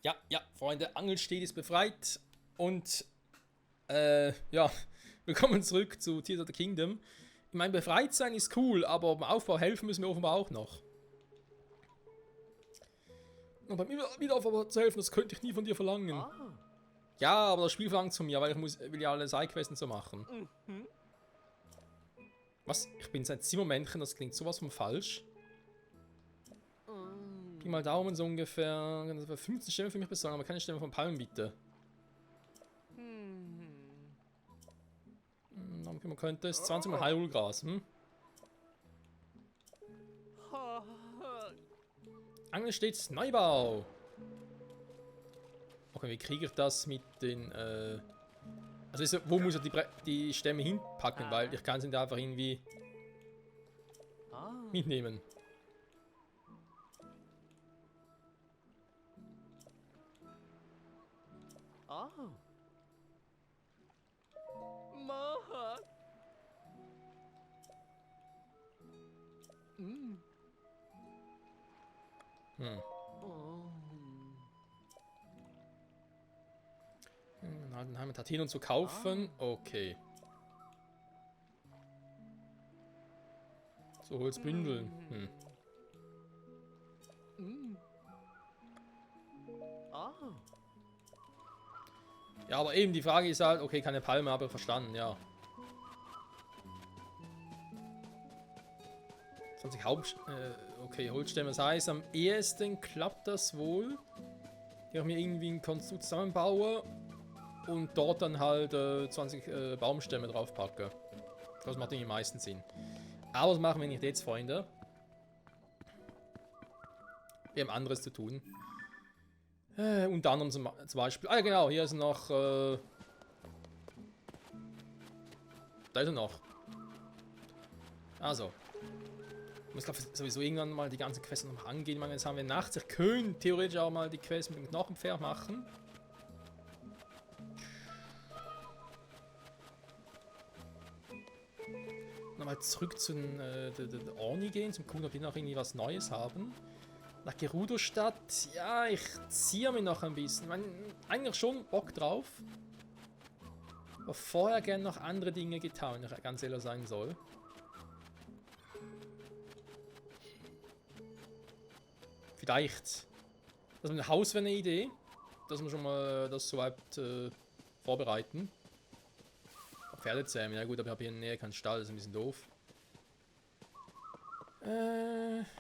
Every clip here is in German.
Ja, ja, Freunde, Angelstedt ist befreit und ja, willkommen zurück zu Tears of the Kingdom. Ich meine, befreit sein ist cool, aber beim Aufbau helfen müssen wir offenbar auch noch. Und beim Wiederaufbau zu helfen, das könnte ich nie von dir verlangen. Ja, aber das Spiel verlangt es von mir, weil will ja alle Sidequests so machen. Was? Ich bin sein Zimmermännchen, das klingt sowas von falsch. Pi mal Daumen so ungefähr 15 Stämme für mich besorgen, aber keine Stämme von Palmen bitte. Man könnte es 20 Mal Hyrule-Gras, Angelstedt Neubau. Okay, wie kriege ich das mit den, also wo muss ich die Stämme hinpacken, weil ich kann sie da einfach irgendwie mitnehmen. Dann haben wir Tatinen und zu kaufen. Okay. So, Holzbündeln. Ja, aber eben die Frage ist halt, okay, keine Palme, aber verstanden, ja. 20 okay, Holzstämme. Das heißt, am ehesten klappt das wohl. Die ich mir irgendwie ein Konstrukt zusammenbaue und dort dann halt 20 Baumstämme drauf packe. Das macht irgendwie am meisten Sinn. Aber das machen wir nicht jetzt, Freunde. Wir haben anderes zu tun. Unter anderem zum Beispiel. Ah ja, genau, hier ist noch. Da ist er noch. Also. Ich muss glaube sowieso irgendwann mal die ganzen Quests noch angehen. Ich meine, jetzt haben wir nachts. Ich könnte theoretisch auch mal die Quests mit dem Knochenpferd machen. Nochmal zurück zu den Orni gehen, zum gucken, ob die noch irgendwie was Neues haben. Nach Gerudo-Stadt, ja, ich ziehe mich noch ein bisschen. Ich meine, eigentlich schon Bock drauf. Aber vorher gerne noch andere Dinge getan, wenn ich ganz ehrlich sein soll. Vielleicht. Das mit dem Haus wäre eine Idee. Dass wir schon mal das soweit vorbereiten. Pferde zähmen, ja gut, aber ich habe hier in der Nähe keinen Stall, das ist ein bisschen doof.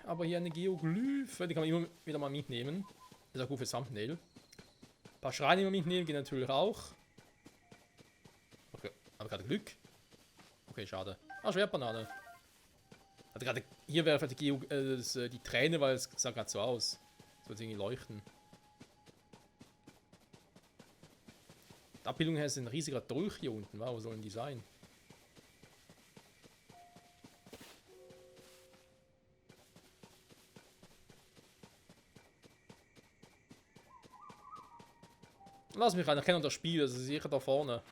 Aber hier eine Geoglyphe, die kann man immer wieder mal mitnehmen. Ist auch gut für Thumbnail. Ein paar Schreine immer mitnehmen, geht natürlich auch. Okay, aber gerade Glück. Okay, schade. Ah, Schwertbanane. Also gerade hier wäre vielleicht die Träne, weil es sah gerade so aus. Das wird irgendwie leuchten. Die Abbildung her ist ein riesiger Dolch hier unten. Wow, wo sollen die sein? Lass mich rein, ich kenne das Spiel, das ist sicher da vorne.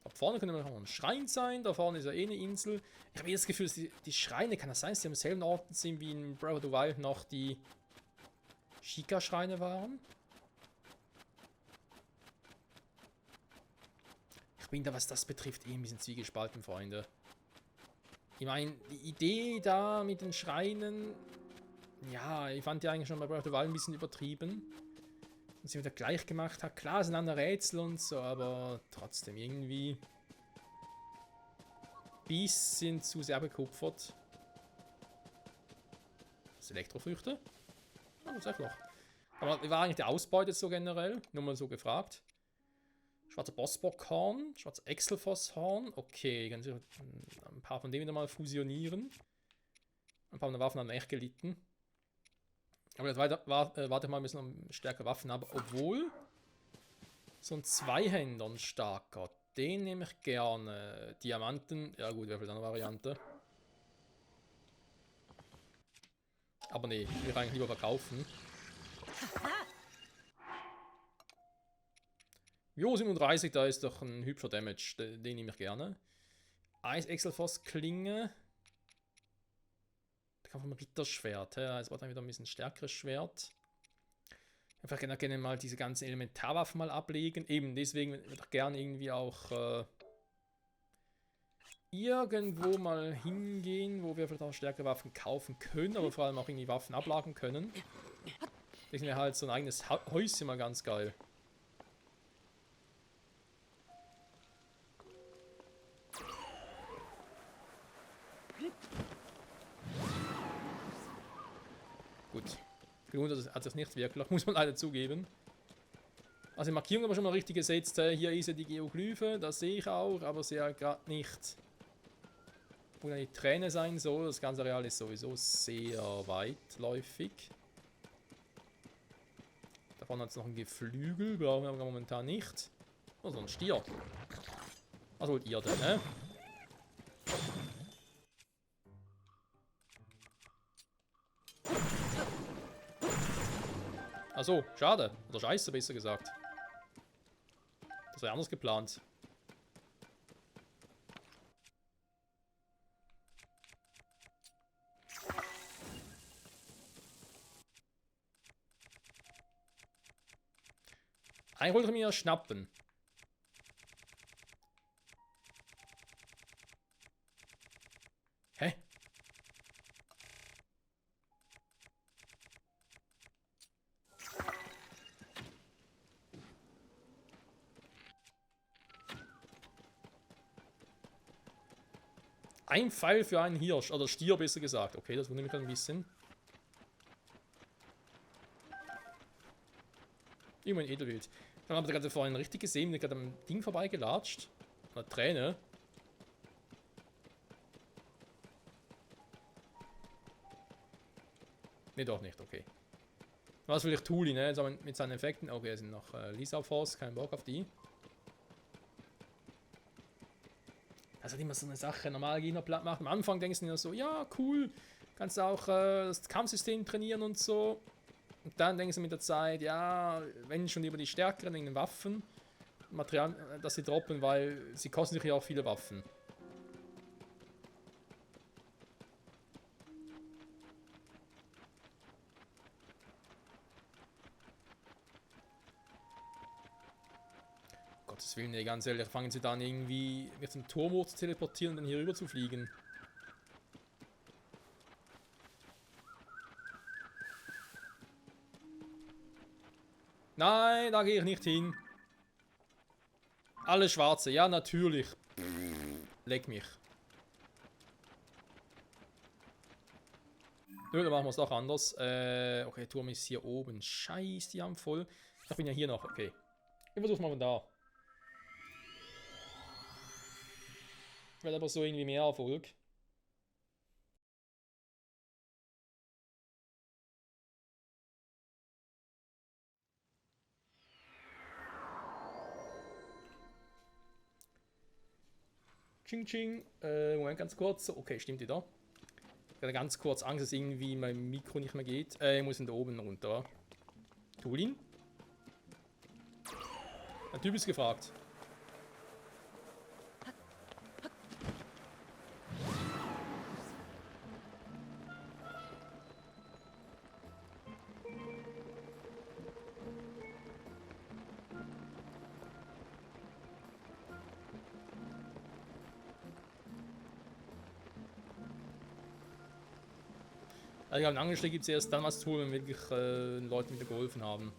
Da vorne könnte noch ein Schrein sein, da vorne ist ja eh eine Insel. Ich habe das Gefühl, dass die Schreine, kann das sein, dass die am selben Ort sind wie in Breath of the Wild noch die Sheikah-Schreine waren? Ich bin da, was das betrifft, eh ein bisschen zwiegespalten, Freunde. Ich meine, die Idee da mit den Schreinen, ja, ich fand die eigentlich schon bei Breath of the Wild ein bisschen übertrieben. Und sie wieder gleich gemacht hat. Klar, es sind andere Rätsel und so, aber trotzdem irgendwie bisschen zu sehr bekupfert. Das Elektrofrüchte? Ah, das ist noch. Aber wie war eigentlich der Ausbeute so generell? Nur mal so gefragt. Schwarzer Bossbockhorn, schwarzer Exelfosshorn. Okay, kann ich ein paar von denen wieder mal fusionieren. Ein paar von den Waffen haben echt gelitten. Aber jetzt warte ich mal, ein bisschen stärkere Waffen habe. Obwohl, so ein Zweihänder, ein starker, den nehme ich gerne. Diamanten, ja gut, wäre vielleicht eine Variante. Aber nee, ich will eigentlich lieber verkaufen. Jo, 37, da ist doch ein hübscher Damage, den nehme ich gerne. Eis Exelfoss Klinge. Da kann man ein Ritterschwert, ja, jetzt war dann wieder ein bisschen stärkeres Schwert. Einfach gerne mal diese ganzen Elementarwaffen mal ablegen. Eben deswegen würde ich gerne irgendwie auch irgendwo mal hingehen, wo wir vielleicht auch stärkere Waffen kaufen können, aber vor allem auch irgendwie Waffen ablagen können. Deswegen wäre halt so ein eigenes Häuschen mal ganz geil. Gut. Gelohnt hat das nicht wirklich, muss man leider zugeben. Also die Markierung haben wir schon mal richtig gesetzt. Hier ist ja die Geoglyphe, das sehe ich auch, aber sehe ja gerade nicht, wo eine Träne sein soll. Das ganze Areal ist sowieso sehr weitläufig. Da vorne hat es noch ein Geflügel, brauchen wir aber momentan nicht. Oh, so ein Stier. Was wollt ihr denn, ne? Achso, schade. Oder scheiße, besser gesagt. Das wäre anders geplant. Eigentlich wollte ich mir schnappen. Hä? Ein Pfeil für einen Hirsch, oder Stier besser gesagt. Okay, das wundert mich ein bisschen. Immer ein Edelwild. Dann habt ihr gerade vorhin richtig gesehen, bin gerade am Ding vorbeigelatscht. Eine Träne. Ne, doch nicht, okay. Was will ich Tuli, ne? Also mit seinen Effekten. Okay, es sind noch Lisa Force, kein Bock auf die. Das ist halt immer so eine Sache. Normal Gegner platt machen. Am Anfang denkst du dir so, ja, cool. Kannst auch das Kampfsystem trainieren und so. Und dann denkst du mit der Zeit, ja, wenn schon lieber die stärkeren in den Waffen. Material, das sie droppen, weil sie kosten sich ja auch viele Waffen. Gottes Willen, nee, ganz ehrlich, fangen sie dann irgendwie mit dem Turm hoch zu teleportieren und dann hier rüber zu fliegen. Nein, da gehe ich nicht hin. Alle Schwarze, ja natürlich. Leck mich. Nö, dann machen wir es doch anders. Okay, Turm ist hier oben. Scheiße, die haben voll. Ich bin ja hier noch, okay. Ich versuche mal von da. Wird aber so irgendwie mehr Erfolg. Ching Ching. Moment, ganz kurz. Okay, stimmt wieder. Ich hatte ganz kurz Angst, dass irgendwie mein Mikro nicht mehr geht. Ich muss da oben runter. Tulin? Ein Typ ist gefragt. Also einen Angeschlag gibt es erst dann was zu tun, wenn wirklich Leuten wieder geholfen haben.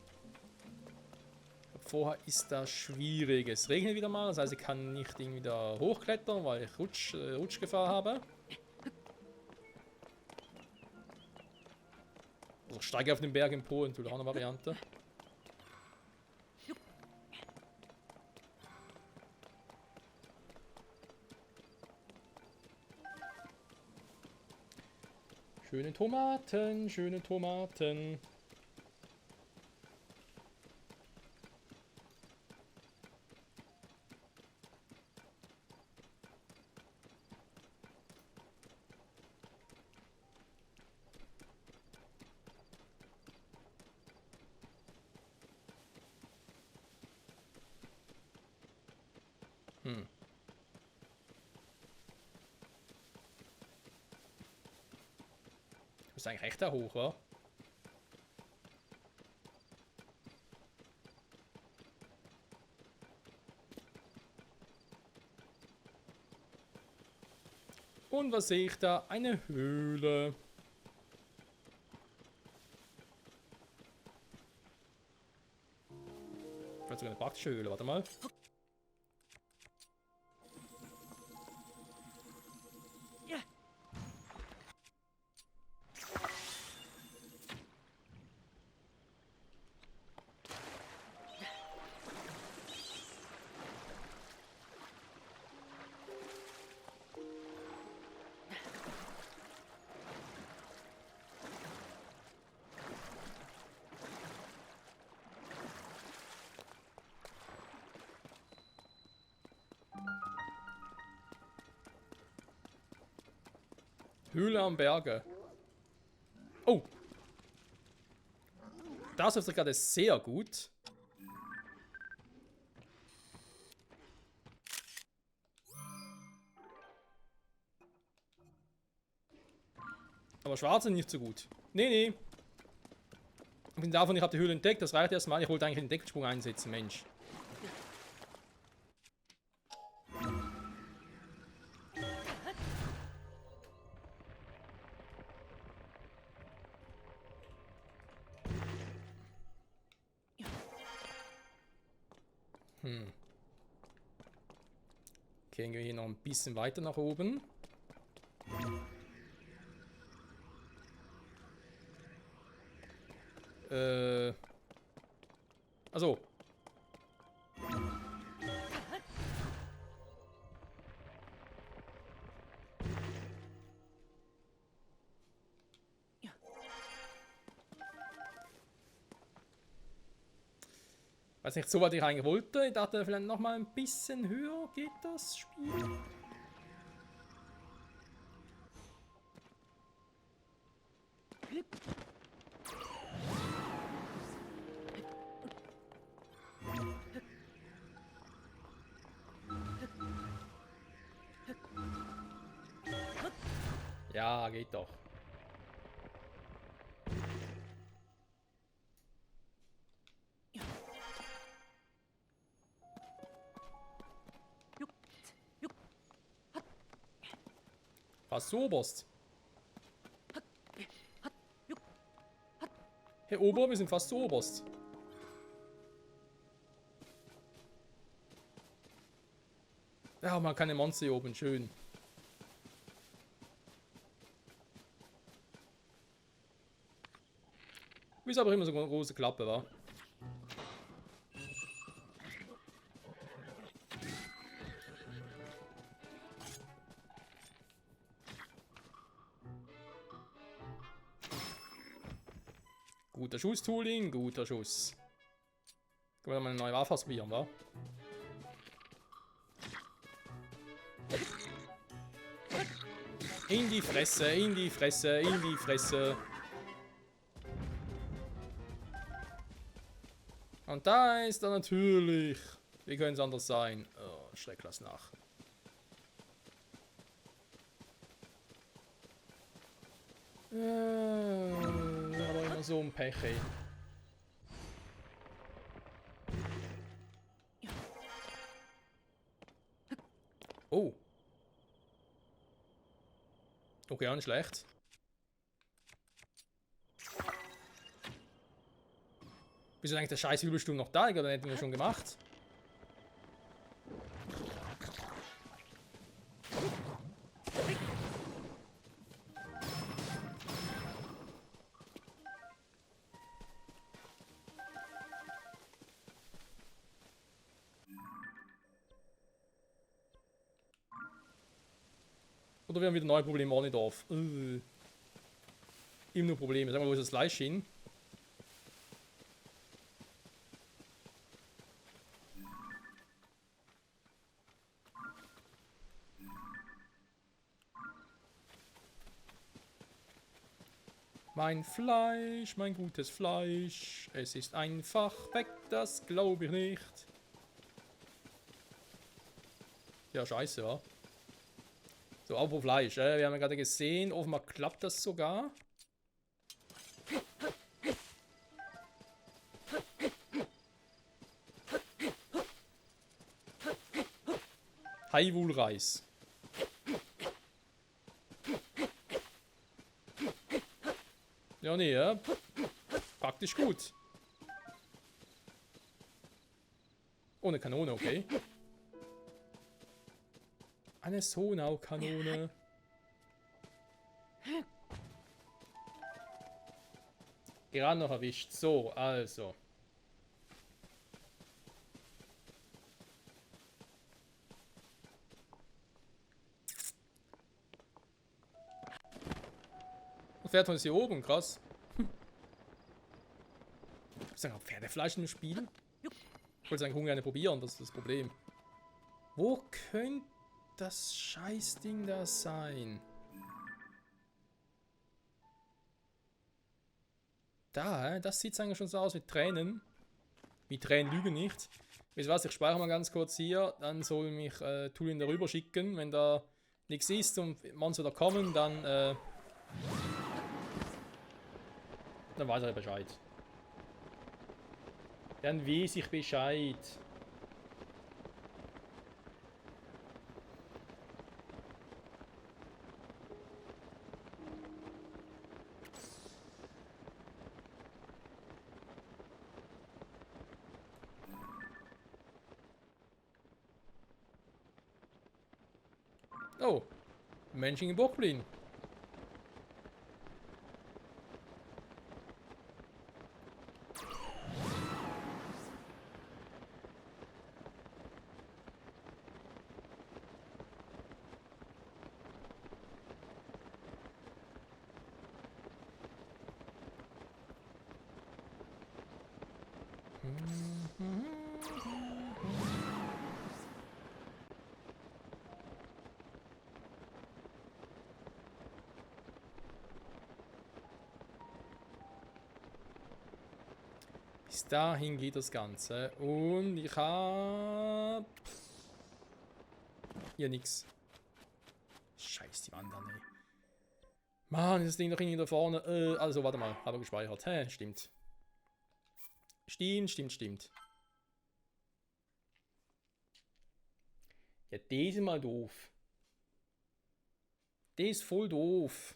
Vorher ist das schwierig. Es regnet wieder mal, das heißt, ich kann nicht irgendwie da hochklettern, weil ich Rutschgefahr habe. Also ich steige auf den Berg empor, natürlich auch eine Variante. Schöne Tomaten, schöne Tomaten. Hm. Du bist eigentlich recht da hoch, wa? Und was sehe ich da? Eine Höhle. Vielleicht sogar eine praktische Höhle, warte mal. Höhle am Berge. Oh. Das ist gerade sehr gut. Aber schwarz sind nicht so gut. Nee, nee. Ich bin davon, ich habe die Höhle entdeckt. Das reicht erstmal. Ich wollte eigentlich den Deckensprung einsetzen, Mensch. Okay, dann gehen wir hier noch ein bisschen weiter nach oben. Also. Weiß nicht, so weit ich eigentlich wollte. Ich dachte vielleicht noch mal ein bisschen höher geht das Spiel. Ja, geht doch. Fast so oberst. Herr Ober, wir sind fast so oberst. Ja, man kann ein Monster hier oben, schön. Wie es aber immer so eine große Klappe war. Guter Schuss, Tooling, guter Schuss. Können wir mal eine neue Waffe ausprobieren, wa? In die Fresse, in die Fresse, in die Fresse. Und da ist er natürlich. Wie könnte es anders sein? Oh, schreck das nach. Aber immer so ein Pech, ey. Oh. Okay, auch nicht schlecht. Wieso ist eigentlich der scheiß Übelsturm noch da? Oder hätten wir schon gemacht? Oder wir haben wieder neue Probleme auch nicht auf. Immer nur Probleme. Sag mal, wo ist das Fleisch hin? Mein Fleisch, mein gutes Fleisch. Es ist einfach weg, das glaube ich nicht. Ja, scheiße, wa? So, apropos Fleisch, wir haben ja gerade gesehen, offenbar klappt das sogar. Haiwul-Reis. Ja, nee, ja. Praktisch gut. Ohne Kanone, okay. Eine Sonau-Kanone. Gerade noch erwischt. So, also. Pferd ist hier oben, krass. Ist da Pferdefleisch im Spiel? Ich wollte sagen, Hunger probieren, das ist das Problem. Wo könnte das Scheißding da sein? Da, das sieht eigentlich schon so aus mit Tränen. Mit Tränen lügen nicht. Wisst ihr was, ich speichere mal ganz kurz hier, dann soll mich Tulin darüber schicken. Wenn da nichts ist und man soll da kommen, dann weiß er Bescheid. Dann weiß ich Bescheid. Oh, Menschen in Brooklyn. Bis dahin geht das Ganze. Und ich habe hier nichts. Scheiß die Wand an, ey. Mann, ist das Ding doch irgendwie da vorne. Also, warte mal. Habe gespeichert. Hä, stimmt. Stimmt. Ja, das ist mal doof. Das ist voll doof.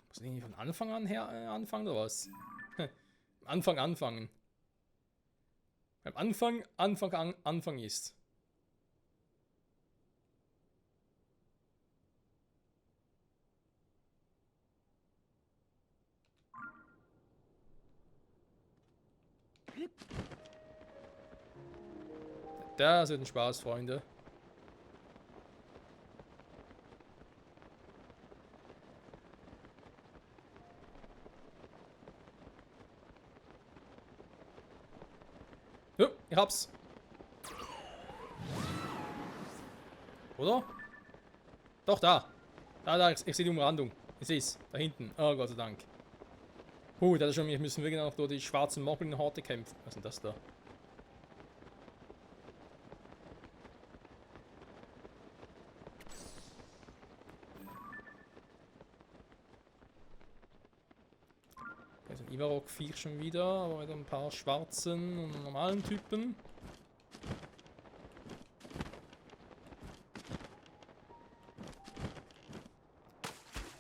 Muss ich irgendwie von Anfang an her anfangen oder was? Anfangen. Beim Anfang ist. Das wird ein Spaß, Freunde. Ja, ich hab's. Oder? Doch, da. Da, ich sehe die Umrandung. Ich sehe es. Da hinten. Oh, Gott sei Dank. Das ist schon, wir müssen wirklich noch durch die schwarzen Moblin-Horte kämpfen. Was ist denn das da? Also ein Ivarok-Viech schon wieder, aber mit ein paar schwarzen und normalen Typen.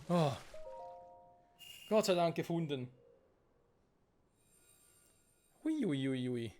Oh. Gott sei Dank gefunden. Hui.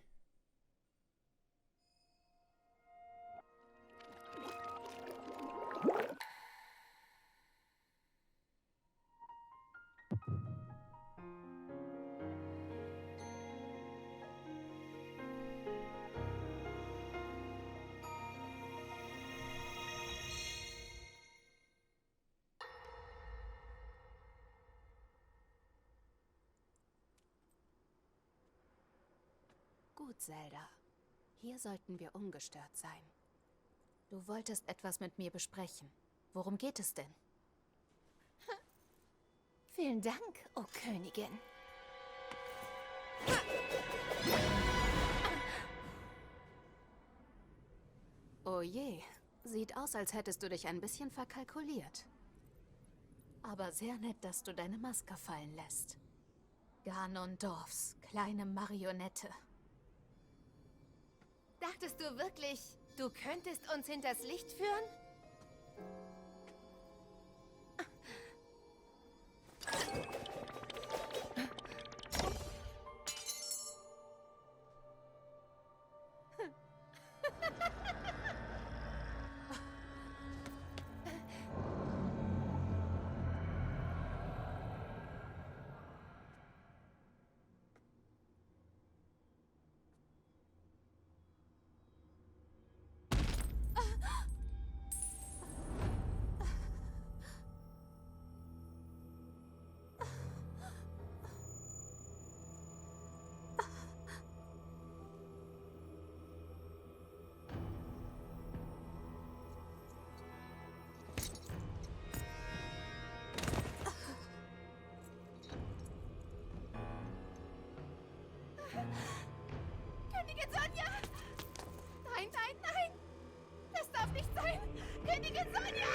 Gut, Zelda. Hier sollten wir ungestört sein. Du wolltest etwas mit mir besprechen. Worum geht es denn? Vielen Dank, oh Königin. Oh je, sieht aus, als hättest du dich ein bisschen verkalkuliert. Aber sehr nett, dass du deine Maske fallen lässt. Ganondorfs kleine Marionette. Dachtest du wirklich, Du könntest uns hinters Licht führen? Königin Sonja! Nein, nein, nein! Das darf nicht sein! Königin Sonja!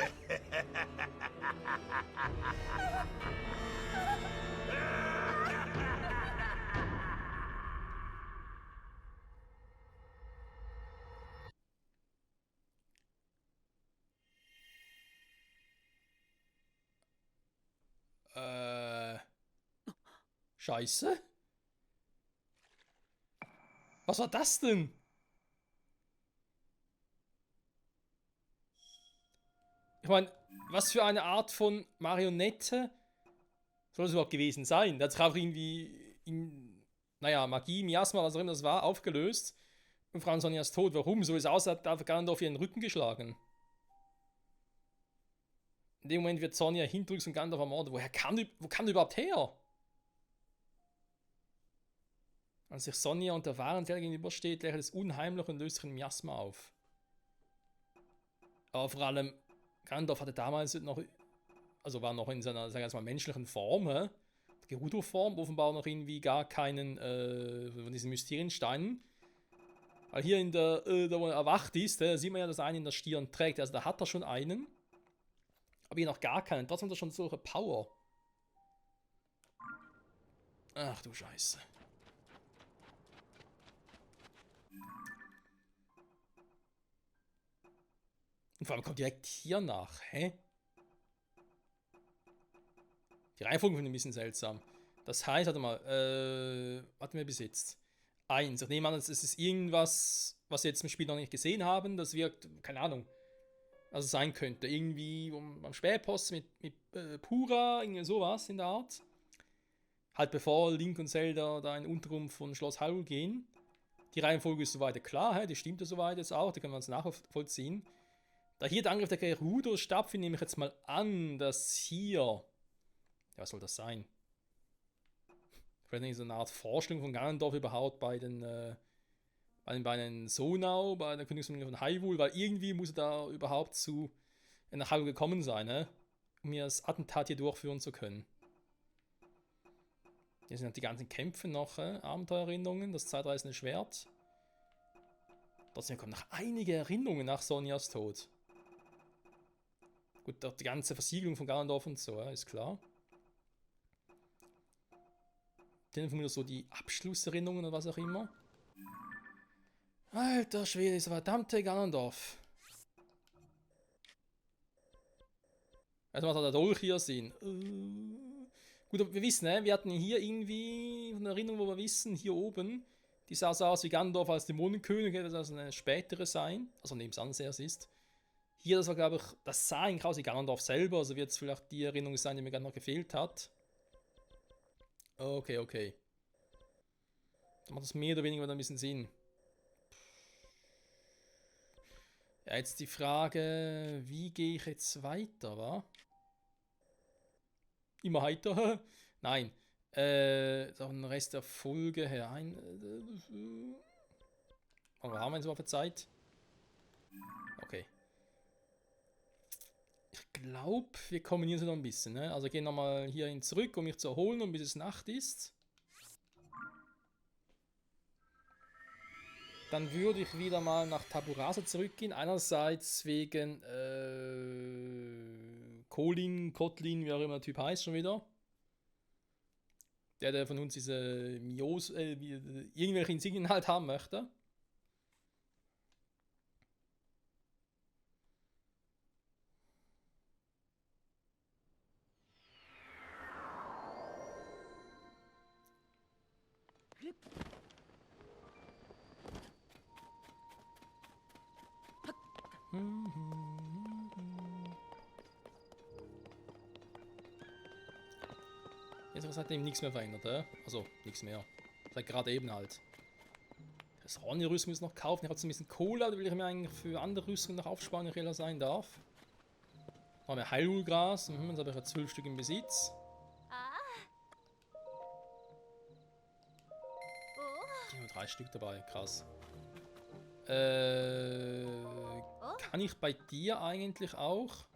Scheiße. Was war das denn? Ich meine, was für eine Art von Marionette soll es überhaupt gewesen sein? Der hat sich auch irgendwie in, naja, Magie, Miasma, was auch immer das war, aufgelöst. Und Frau Sonja ist tot. Warum? So ist es aus, hat Ganondorf ihren Rücken geschlagen. In dem Moment wird Sonja hinterrücks und Ganondorf ermordet. Wo kam die überhaupt her? Als sich Sonja und der wahren Welt gegenübersteht, lächelt es unheimlich und löst sich ein Miasma auf. Aber vor allem, Ganondorf hatte damals noch, also war noch in seiner, sagen wir jetzt mal, menschlichen Form, Gerudo-Form, offenbar noch irgendwie gar keinen von diesen Mysteriensteinen. Weil hier da wo er erwacht ist, sieht man ja, dass er einen in der Stirn trägt. Also da hat er schon einen. Aber hier noch gar keinen. Trotzdem hat er schon solche Power. Ach du Scheiße. Und vor allem kommt direkt hier nach, hä? Die Reihenfolge finde ich ein bisschen seltsam. Das heißt, warte mal, hatten wir bis jetzt? 1. Ich nehme an, es ist irgendwas, was wir jetzt im Spiel noch nicht gesehen haben. Das wirkt, keine Ahnung, was es sein könnte. Irgendwie beim Spähpost mit Pura, irgendwie sowas in der Art. Halt bevor Link und Zelda da in den Untergrund von Schloss Hyrule gehen. Die Reihenfolge ist soweit klar, die stimmt ja soweit jetzt auch, die können wir uns nachvollziehen. Da hier der Angriff der Gerudos stattfindet, nehme ich jetzt mal an, dass hier... Ja, was soll das sein? Vielleicht nicht so eine Art Vorstellung von Ganondorf überhaupt bei den Sonau, bei der Königsfamilie von Hyrule, weil irgendwie muss er da überhaupt zu nach Hyrule gekommen sein, um mir das Attentat hier durchführen zu können. Hier sind halt die ganzen Kämpfe noch, Abenteuererinnerungen, das zeitreisende Schwert. Trotzdem kommen noch einige Erinnerungen nach Sonjas Tod. Gut, die ganze Versiegelung von Ganondorf und so, ist klar. Dann von mir so die Abschlusserinnerungen oder was auch immer. Alter Schwede, dieser verdammte Ganondorf. Also was hat der Dolch hier sehen? Gut, wir wissen, wir hatten hier irgendwie eine Erinnerung, wo wir wissen, hier oben, die sah so aus wie Ganondorf als Dämonenkönig, das also eine spätere sein, also neben es anders ist. Hier, das war, glaube ich, das sah eigentlich aus wie Ganondorf selber, also wird es vielleicht die Erinnerung sein, die mir gerade noch gefehlt hat. Okay. Dann macht das mehr oder weniger ein bisschen Sinn. Ja, jetzt die Frage, wie gehe ich jetzt weiter, wa? Immer heiter? Nein. Auch den Rest der Folge her. Was haben wir jetzt mal für Zeit? Okay. Ich glaube, wir kombinieren sie noch ein bisschen. Also gehen nochmal hierhin zurück, um mich zu erholen, bis es Nacht ist. Dann würde ich wieder mal nach Taburasa zurückgehen. Einerseits wegen Colin, Kotlin, wie auch immer der Typ heißt schon wieder. Der von uns diese irgendwelche Insignien halt haben möchte. Jetzt hat es seitdem nichts mehr verändert, also nichts mehr. Seit gerade eben halt. Das Ronny-Rüstung muss ich noch kaufen. Ich habe so ein bisschen Kohle, da will ich mir eigentlich für andere Rüstungen noch aufsparen, wenn ich ehrlich sein darf. Dann haben wir Heilulgras, jetzt habe ich ja 12 Stück im Besitz. Ich habe nur 3 Stück dabei, krass. Kann ich bei dir eigentlich auch?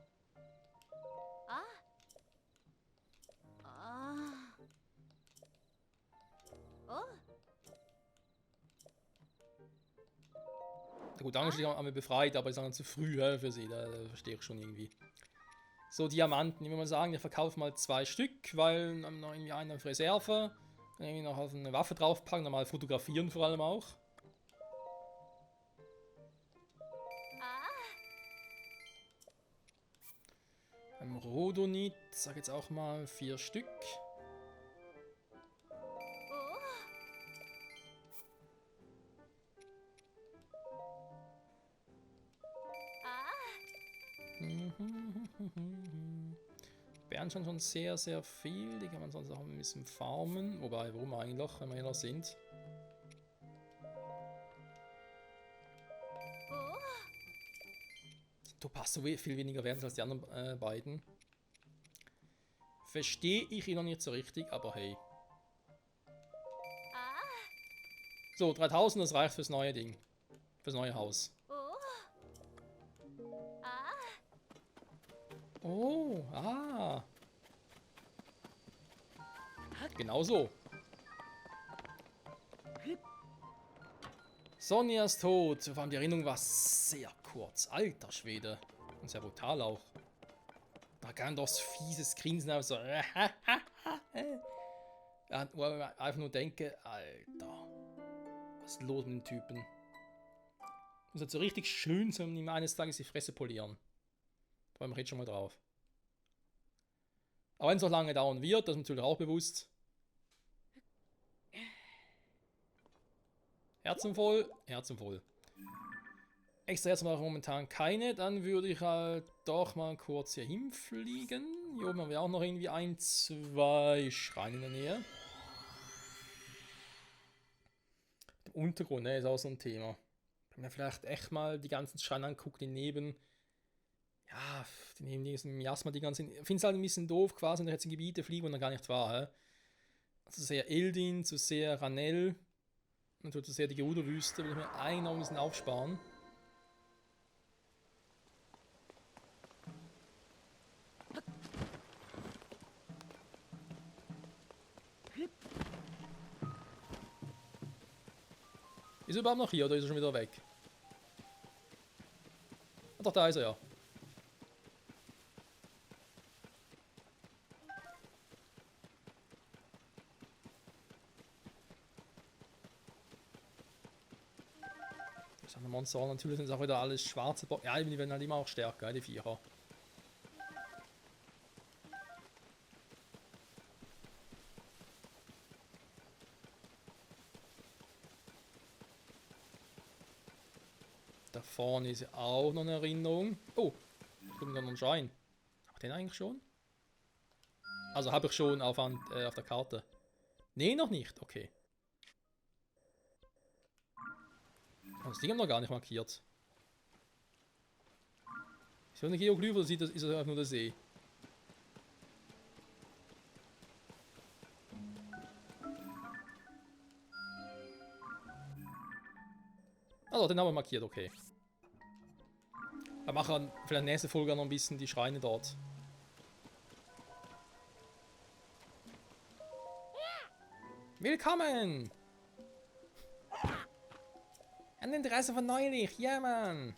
Na gut, dann haben wir befreit, aber ist dann zu früh für sie, da verstehe ich schon irgendwie. So, Diamanten, ich würde mal sagen, ich verkaufe mal 2 Stück, weil dann noch irgendwie einen auf Reserve, dann irgendwie noch auf eine Waffe draufpacken, dann mal fotografieren vor allem auch. Beim Rhodonit, sag jetzt auch mal 4 Stück. Bären schon sehr, sehr viel. Die kann man sonst auch ein bisschen farmen. Wobei, warum eigentlich, wenn wir hier noch sind? Du passt so viel weniger wert als die anderen beiden. Verstehe ich ihn noch nicht so richtig, aber hey. So, 3000, das reicht fürs neue Ding. Fürs neue Haus. Oh, ah. Genau so. Sonja ist tot. Vor allem die Erinnerung war sehr kurz. Alter Schwede. Und sehr brutal auch. Da kann doch so fieses Grinsen aus. So. Ja, wo ich einfach nur denke, Alter. Was ist los mit dem Typen? Muss halt so richtig schön so ihm eines Tages die Fresse polieren. Da freue ich mich jetzt schon mal drauf. Aber wenn es noch lange dauern wird, das ist natürlich auch bewusst. Herzen voll, Herzen voll. Extra Herzen mache ich momentan keine. Dann würde ich halt doch mal kurz hier hinfliegen. Hier oben haben wir auch noch irgendwie 1, 2 Schreine in der Nähe. Der Untergrund, ne, ist auch so ein Thema. Wenn man vielleicht echt mal die ganzen Schreine anguckt, die neben... Ja, die neben diesem Miasma, die ganzen... Ich finde es halt ein bisschen doof, quasi in jetzt in Gebiete fliegen, wo dann gar nicht war. Also sehr Eldin, zu sehr Ranel. Natürlich zu sehr die Gerudo-Wüste, will ich mir eigentlich noch ein bisschen aufsparen. Ist er überhaupt noch hier oder ist er schon wieder weg? Ah, doch, da ist er ja. Das sind Monster, natürlich sind es auch wieder alles schwarze Bock. Ja, die werden halt immer auch stärker, die Viecher. Da vorne ist auch noch eine Erinnerung. Oh, ich habe noch einen Schein. Habe ich den eigentlich schon? Also habe ich schon auf der Karte. Nee, noch nicht. Okay. Das Ding haben wir noch gar nicht markiert. Ist das eine Geoglyph oder ist das einfach nur der See? Also, den haben wir markiert, okay. Wir machen vielleicht nächste Folge noch ein bisschen die Schreine dort. Willkommen! An den Interesse von neulich, ja Mann!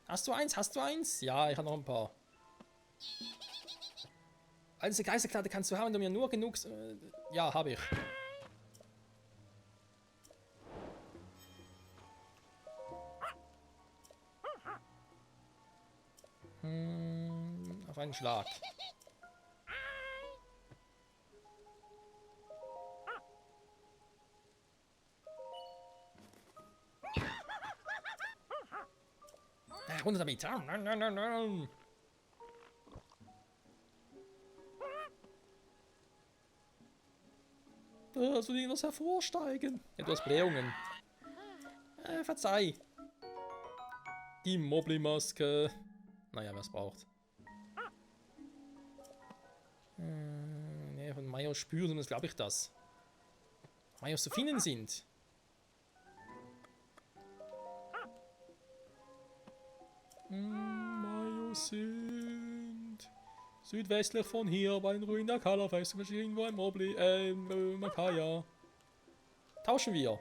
Hast du eins? Hast du eins? Ja, ich habe noch ein paar. Also Geisterkleider kannst du haben, wenn du mir nur genug... ja, habe ich. Auf einen Schlag. runter damit. Da soll irgendwas hervorsteigen. Ja, du hast Blähungen. Verzeih. Die Mobli-Maske. Naja, wer es braucht. Ne, von Majos spüren, das glaube ich das. Majos zu finden sind. Majos sind südwestlich von hier bei den Ruinen der Kala-Festung. Irgendwo ein Mobli, Makaya. Tauschen wir.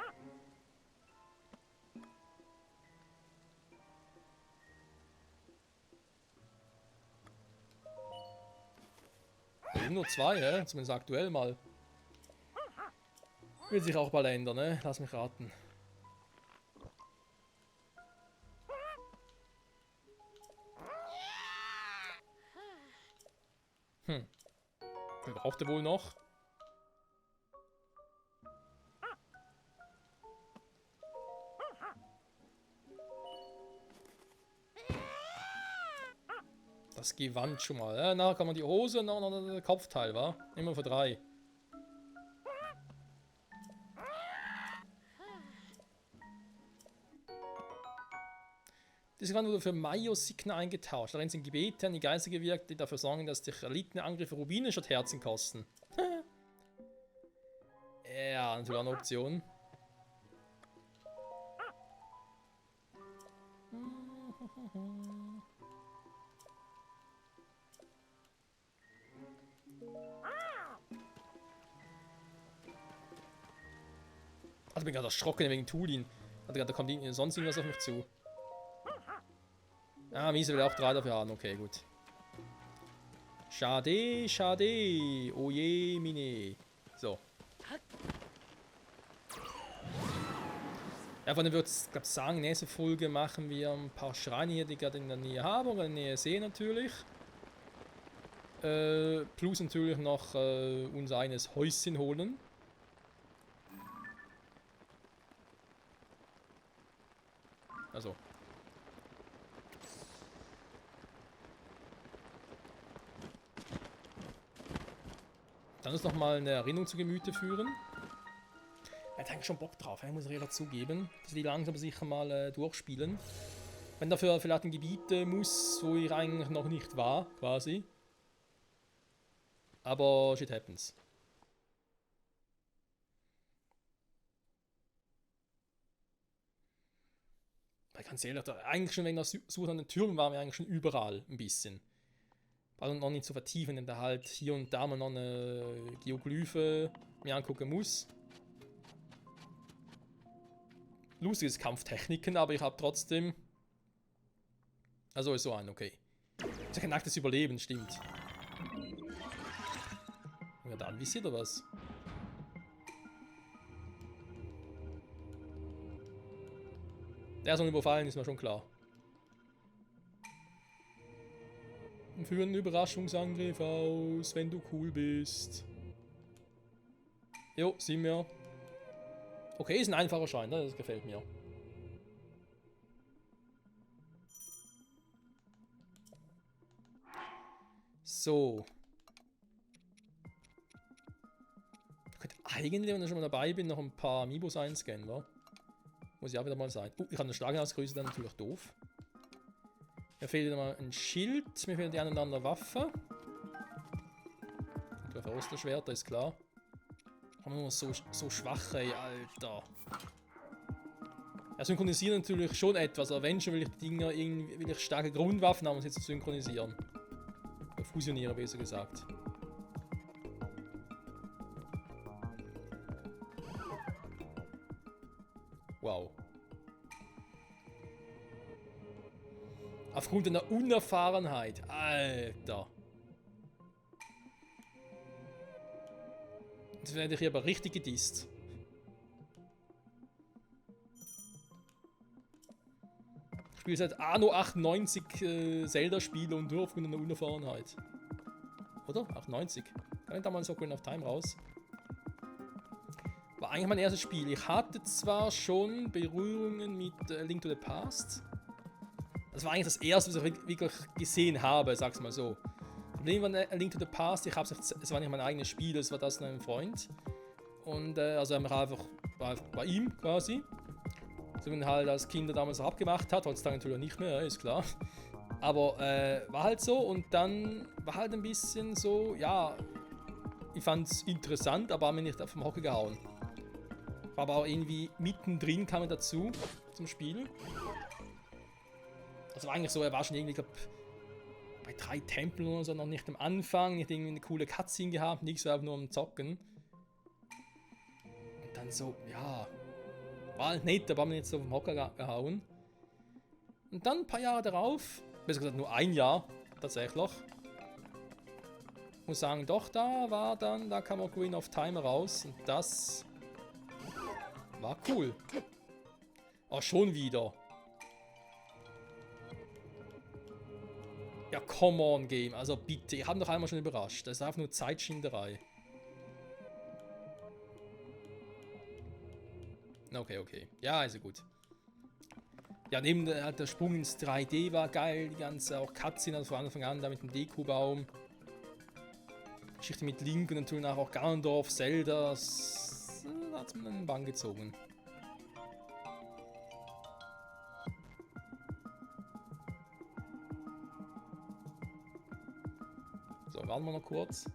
Nur 2, ne? Zumindest aktuell mal. Will sich auch bald ändern, ne? Lass mich raten. Wer braucht er wohl noch? Das Gewand schon mal. Ja, nachher kann man die Hose und noch das Kopfteil, wa? Immer für 3. Das Gewand wurde für Majos Signa eingetauscht. Darin sind Gebete an die Geister gewirkt, die dafür sorgen, dass dich erlittene Angriffe Rubine statt Herzen kosten. Ja, natürlich eine Option. Also ich bin gerade erschrocken wegen Tulin. Da kommt sonst irgendwas auf mich zu. Ah, Miese will auch 3 dafür haben. Okay, gut. Schade, schade. Oh je, mine. So. Ja, von dem würde ich sagen, nächste Folge machen wir ein paar Schreine hier, die gerade in der Nähe haben, oder in der Nähe sehen natürlich. Plus natürlich noch unser eines Häuschen holen. Also. Dann ist nochmal eine Erinnerung zu Gemüte führen. Ich hätte eigentlich schon Bock drauf, ich muss ich ehrlich zugeben, dass wir die langsam sicher mal durchspielen. Wenn dafür vielleicht ein Gebiet muss, wo ich eigentlich noch nicht war, quasi. Aber shit happens. Ich kann ehrlich, eigentlich schon wegen der Suche an den Türmen waren wir eigentlich schon überall ein bisschen. Also noch nicht so vertiefen, denn da halt hier und da man noch eine Geoglyphe mir angucken muss. Lustiges Kampftechniken, aber ich habe trotzdem... Also ist so ein, okay. Das ist ja kein nacktes Überleben, stimmt. Ja, dann wisst ihr da was? Der soll überfallen, ist mir schon klar. Für einen Überraschungsangriff aus, wenn du cool bist. Jo, sind wir. Okay, ist ein einfacher Schein, ne? Das gefällt mir. So. Ich könnte eigentlich, wenn ich schon mal dabei bin, noch ein paar Amiibos einscannen, wa? Muss ich auch wieder mal sein. Ich habe eine Schlagenhausgröße, dann natürlich doof. Mir fehlt mal ein Schild, mir fehlt die eine oder andere Waffe. Und der Osterschwert, ist klar. Aber nur so schwach, ey, Alter. Ja, synchronisieren natürlich schon etwas, aber wenn schon will ich die Dinger irgendwie, will ich starke Grundwaffen haben, um sie zu synchronisieren. Oder fusionieren, besser gesagt. Wow. Aufgrund einer Unerfahrenheit. Alter. Jetzt werde ich hier aber richtig gedisst. Ich spiele seit Anno 98 Zelda-Spiele und nur aufgrund einer Unerfahrenheit. Oder? 98. Kann ich da mal so Ocarina of Time raus? War eigentlich mein erstes Spiel. Ich hatte zwar schon Berührungen mit Link to the Past. Das war eigentlich das erste, was ich wirklich gesehen habe, sag's mal so. Problem war A Link to the Past, es war nicht mein eigenes Spiel, es war das von einem Freund. Und also haben wir einfach bei ihm quasi. So wie man halt als Kinder damals auch abgemacht hat, heutzutage natürlich nicht mehr, ist klar. Aber war halt so und dann war halt ein bisschen so, ja, ich fand's interessant, aber habe mich nicht vom Hocker gehauen. War aber auch irgendwie mittendrin, kam er dazu, zum Spiel. Also eigentlich so, er war schon irgendwie, glaub, bei 3 Tempeln oder so, noch nicht am Anfang, nicht irgendwie eine coole Cutscene gehabt, nichts, war einfach nur am Zocken. Und dann so, ja, war halt nett, aber haben wir jetzt so vom Hocker gehauen. Und dann ein paar Jahre darauf, besser gesagt nur ein Jahr, tatsächlich. Muss sagen, doch, da kam auch Green of Time raus und das war cool. Oh, schon wieder. Ja, come on, Game. Also bitte, ihr habt doch einmal schon überrascht. Das ist einfach nur Zeitschinderei. Okay. Ja, also gut. Ja, neben der Sprung ins 3D war geil. Die ganze auch Cutscene, also von Anfang an, da mit dem Deku-Baum. Geschichte mit Link und natürlich auch Ganondorf, Zelda. Da hat es mir einen Bann gezogen. So, warten wir noch kurz.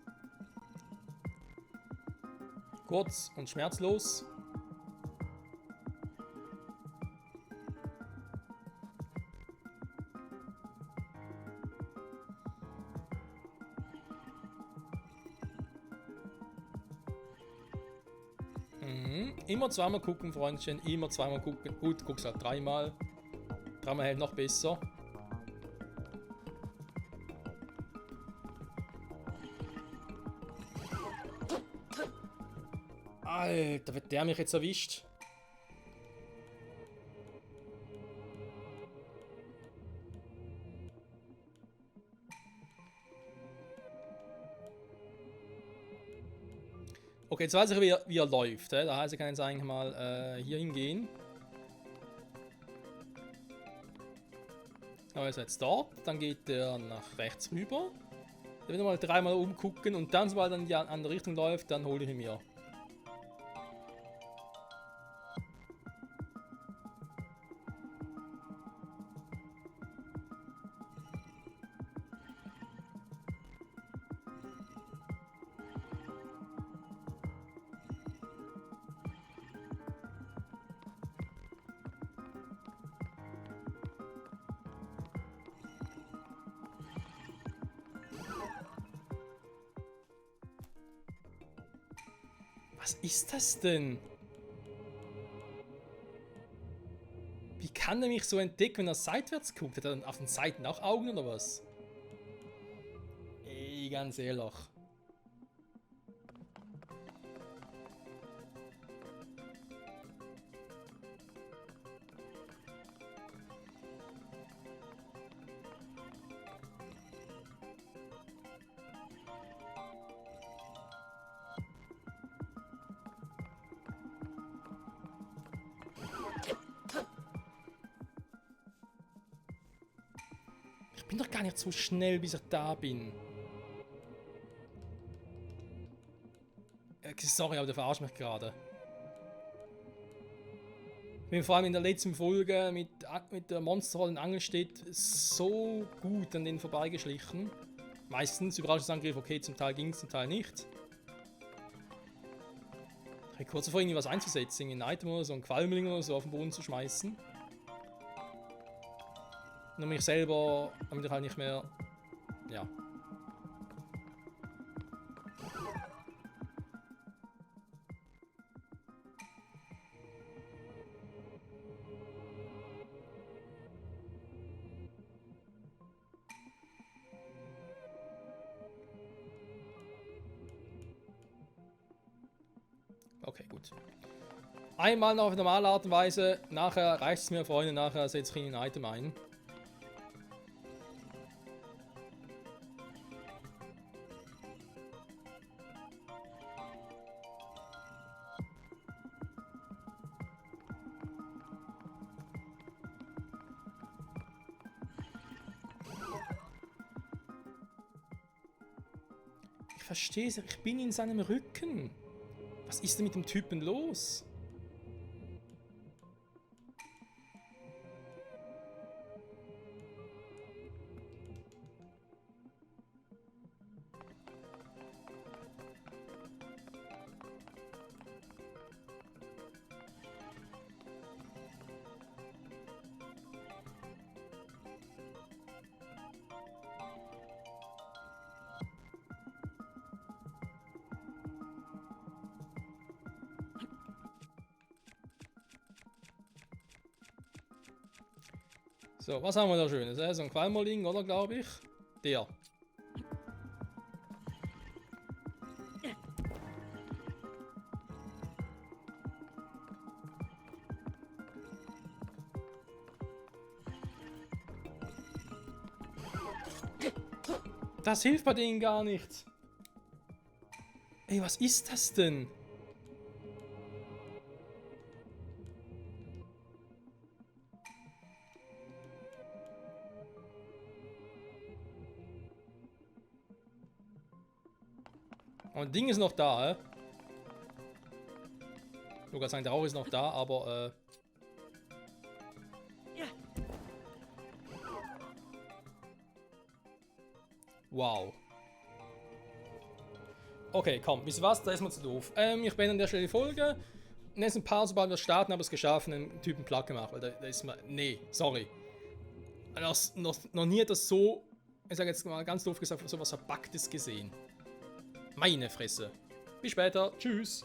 Kurz und schmerzlos. Immer zweimal gucken, Freundchen. Immer zweimal gucken. Gut, guck's halt dreimal. Dreimal hält noch besser. Alter, wird der mich jetzt erwischt? Okay, jetzt weiß ich, wie er läuft. Da heißt, ich kann jetzt eigentlich mal hier hingehen. Aber er ist jetzt dort. Dann geht er nach rechts rüber. Dann will er mal dreimal umgucken und dann, sobald er in die andere Richtung läuft, dann hole ich ihn mir. Was ist das denn? Wie kann er mich so entdecken, wenn er seitwärts guckt? Hat er dann auf den Seiten auch Augen oder was? Ey, ganz ehrlich. Ich bin doch gar nicht so schnell, bis ich da bin. Sorry, aber der verarscht mich gerade. Ich bin vor allem in der letzten Folge mit der Monsterrolle in Angelstedt so gut an denen vorbeigeschlichen. Meistens Überraschungsangriff, okay, zum Teil ging es, zum Teil nicht. Ich bin kurz davor, irgendwie was einzusetzen, ein Item oder so, ein Qualmling oder so auf den Boden zu schmeißen. Nur mich selber, damit ich halt nicht mehr, ja. Okay, gut. Einmal noch auf normale Art und Weise, nachher reicht es mir, Freunde, nachher setze ich ein Item ein. verstehe es. Ich bin in seinem Rücken. Was ist denn mit dem Typen los? So, was haben wir da Schönes? So ein Qualmorling, oder glaube ich? Der. Das hilft bei denen gar nicht. Ey, was ist das denn? Und das Ding ist noch da, Ich würde sagen, der Rauch ist noch da, aber wow. Okay, komm, wisst ihr was? Da ist mir zu doof. Ich bin an der Stelle die Folge. Nächsten Paar, sobald wir starten, habe ich es geschafft, einen Typen platt gemacht, weil da ist mir. Nee, sorry. Noch nie hat das so, ich sage jetzt mal ganz doof gesagt, so was Verpacktes gesehen. Meine Fresse. Bis später. Tschüss.